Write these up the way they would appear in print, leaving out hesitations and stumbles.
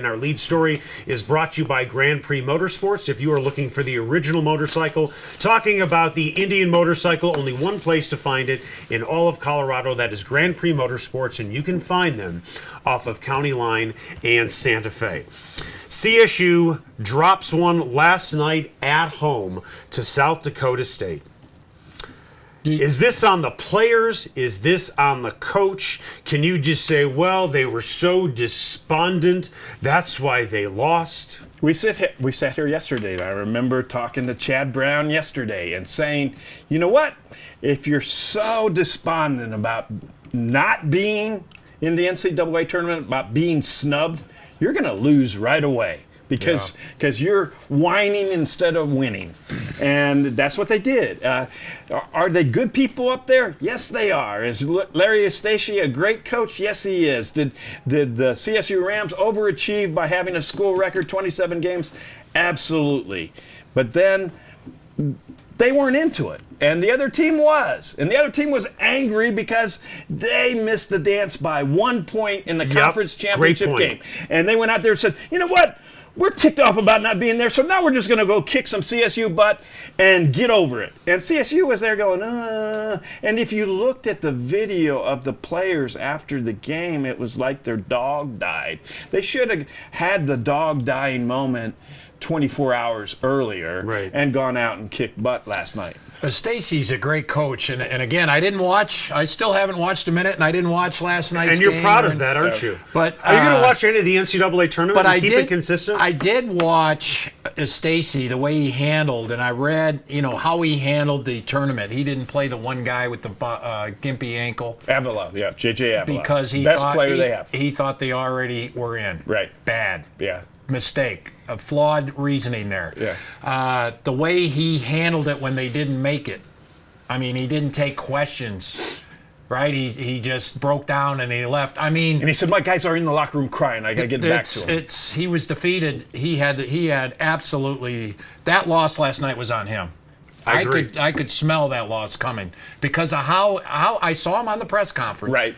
and our lead story is brought to you by Grand Prix Motorsports. If you are looking for the original motorcycle, talking about the Indian motorcycle, only one place to find it in all of Colorado. That is Grand Prix Motorsports, and you can find them off of County Line and Santa Fe. CSU drops one last night at home to South Dakota State. Is this on the players? Is this on the coach? Can you just say, well, they were so despondent, that's why they lost? We sat here yesterday, and I remember talking to Chad Brown yesterday and saying, you know what? If you're so despondent about not being in the NCAA tournament, about being snubbed, you're going to lose right away. Because you're whining instead of winning. And that's what they did. Are they good people up there? Yes, they are. Is Larry Eustachy a great coach? Yes, he is. Did the CSU Rams overachieve by having a school record 27 games? Absolutely. But then they weren't into it. And the other team was. And the other team was angry because they missed the dance by 1 point in the conference championship game. And they went out there and said, you know what? We're ticked off about not being there, so now we're just going to go kick some CSU butt and get over it. And CSU was there going, And if you looked at the video of the players after the game, it was like their dog died. They should have had the dog dying moment 24 hours earlier and gone out and kicked butt last night. Stacy's a great coach, and again, I still haven't watched a minute, and I didn't watch last night's game. And you're proud of that, aren't you? But are you going to watch any of the NCAA tournament and keep it consistent? I did watch Stacy, the way he handled, and I read, how he handled the tournament. He didn't play the one guy with the gimpy ankle. Avila, J.J. Avila. Because he thought they already were in. Right. Bad. Yeah. Mistake. A flawed reasoning there. Yeah. The way he handled it when they didn't make it. I mean, he didn't take questions, right? He just broke down and he left. I mean, and he said, "My guys are in the locker room crying. I got to get back to him." He was defeated. He had absolutely that loss last night was on him. I agree. I could smell that loss coming because of how I saw him on the press conference. Right.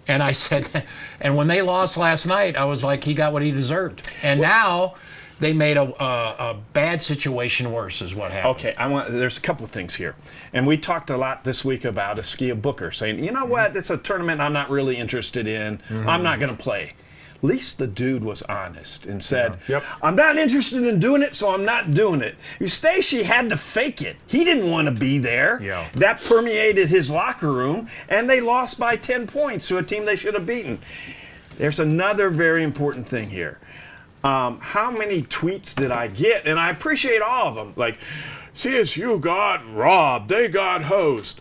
And I said, and when they lost last night, I was like, he got what he deserved. And now they made a bad situation worse is what happened. Okay, there's a couple of things here. And we talked a lot this week about Askia Booker saying, you know what, it's a tournament I'm not really interested in. I'm not going to play. At least the dude was honest and said, I'm not interested in doing it, so I'm not doing it. Eustachy had to fake it. He didn't want to be there. Yeah. That permeated his locker room, and they lost by 10 points to a team they should have beaten. There's another very important thing here. How many tweets did I get? And I appreciate all of them. Like, CSU got robbed. They got hosed.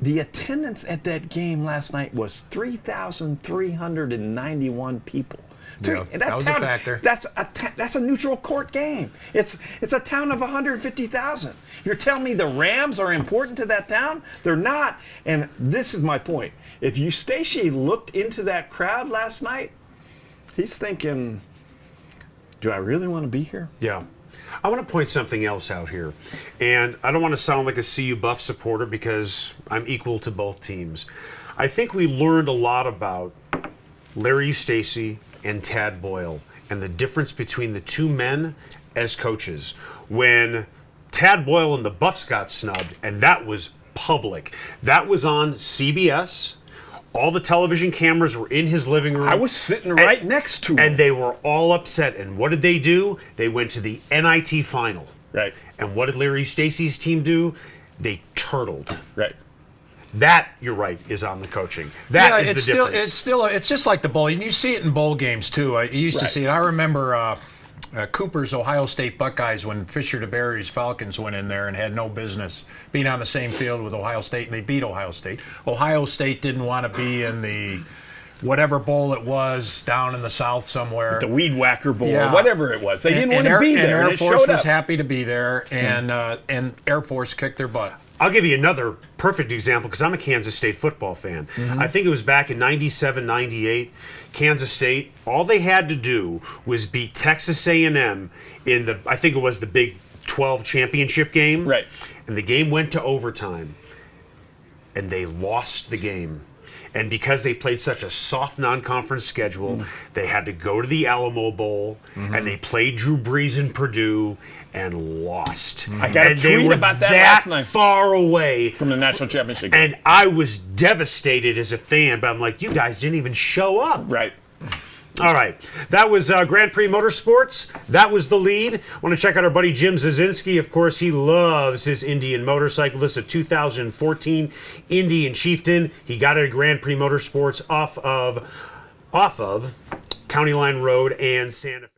The attendance at that game last night was 3,391 people. Yeah, that was a factor. That's a neutral court game. It's a town of 150,000. You're telling me the Rams are important to that town? They're not. And this is my point. If Eustachy looked into that crowd last night, he's thinking, do I really want to be here? Yeah. I want to point something else out here. And I don't want to sound like a CU Buff supporter because I'm equal to both teams. I think we learned a lot about Larry Eustachy and Tad Boyle and the difference between the two men as coaches. When Tad Boyle and the Buffs got snubbed, and that was public. That was on CBS. All the television cameras were in his living room. I was sitting right next to him. And they were all upset. And what did they do? They went to the NIT final. Right. And what did Larry Eustachy's team do? They turtled. Right. That, you're right, is on the coaching. That is the difference. It's just like the bowl. And you see it in bowl games, too. You used to see it. I remember Cooper's Ohio State Buckeyes when Fisher DeBerry's Falcons went in there and had no business being on the same field with Ohio State, and they beat Ohio State. Ohio State didn't want to be in the whatever bowl it was down in the South somewhere. The Weed Whacker Bowl or whatever it was. They didn't want to be there. And Air Force was happy to be there, and Air Force kicked their butt. I'll give you another perfect example because I'm a Kansas State football fan. I think it was back in 97, 98. Kansas State, all they had to do was beat Texas A&M in I think it was the Big 12 championship game. Right. And the game went to overtime. And they lost the game. And because they played such a soft non-conference schedule, they had to go to the Alamo Bowl, and they played Drew Brees in Purdue and lost. I got a and they tweet were about that last night far away from the national championship game. And I was devastated as a fan, but I'm like, you guys didn't even show up. Right. All right. That was Grand Prix Motorsports. That was the lead. Want to check out our buddy Jim Zazinski. Of course, he loves his Indian motorcycle. This is a 2014 Indian Chieftain. He got it at Grand Prix Motorsports off of County Line Road and Santa Fe.